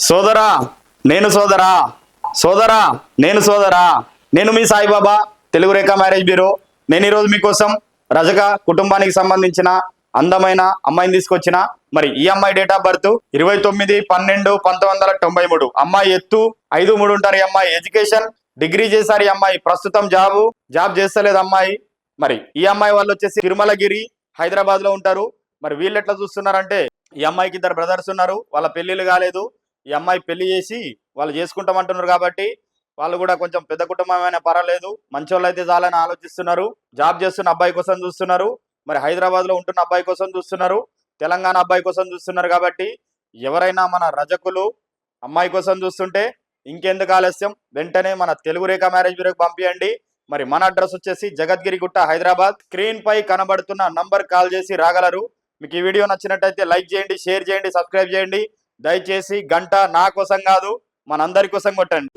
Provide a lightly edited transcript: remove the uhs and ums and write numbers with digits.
సోదరా నేను సోదరా సోదరా నేను సోదరా నేను మీ సాయిబాబా తెలుగు రేఖ మ్యారేజ్ బ్యూరో. నేను ఈరోజు మీకోసం రజక కుటుంబానికి సంబంధించిన అందమైన అమ్మాయిని తీసుకొచ్చిన. మరి ఈ అమ్మాయి డేట్ ఆఫ్ బర్త్ 29/12/1993. అమ్మాయి ఎత్తు 5'3" ఉంటారు. ఈ అమ్మాయి ఎడ్యుకేషన్ డిగ్రీ చేశారు. ఈ అమ్మాయి ప్రస్తుతం జాబ్ చేస్తలేదు అమ్మాయి. మరి ఈ అమ్మాయి వాళ్ళు వచ్చేసి తిరుమలగిరి హైదరాబాద్ లో ఉంటారు. మరి వీళ్ళు ఎట్లా చూస్తున్నారంటే, ఈ అమ్మాయికి 2 బ్రదర్స్ ఉన్నారు, వాళ్ళ పెళ్లిళ్ళు కాలేదు. ఈ అమ్మాయి పెళ్లి చేసి వాళ్ళు చేసుకుంటామంటున్నారు కాబట్టి వాళ్ళు కూడా కొంచెం పెద్ద కుటుంబమైనా పర్వాలేదు, మంచోళ్ళు అయితే చాలని ఆలోచిస్తున్నారు. జాబ్ చేస్తున్న అబ్బాయి కోసం చూస్తున్నారు. మరి హైదరాబాద్ లో ఉంటున్న అబ్బాయి కోసం చూస్తున్నారు, తెలంగాణ అబ్బాయి కోసం చూస్తున్నారు. కాబట్టి ఎవరైనా మన రజకులు అమ్మాయి కోసం చూస్తుంటే ఇంకెందుకు ఆలస్యం, వెంటనే మన తెలుగు రేఖ మ్యారేజ్ బ్యూరోకి పంపించండి. మరి మన అడ్రస్ వచ్చేసి జగద్గిరి గుట్ట హైదరాబాద్. స్క్రీన్ పై కనబడుతున్న నంబర్ కాల్ చేసి రాగలరు. మీకు ఈ వీడియో నచ్చినట్టయితే లైక్ చేయండి, షేర్ చేయండి, సబ్స్క్రైబ్ చేయండి. దయచేసి గంట నా కోసం కాదు, మనందరి కోసం కొట్టండి.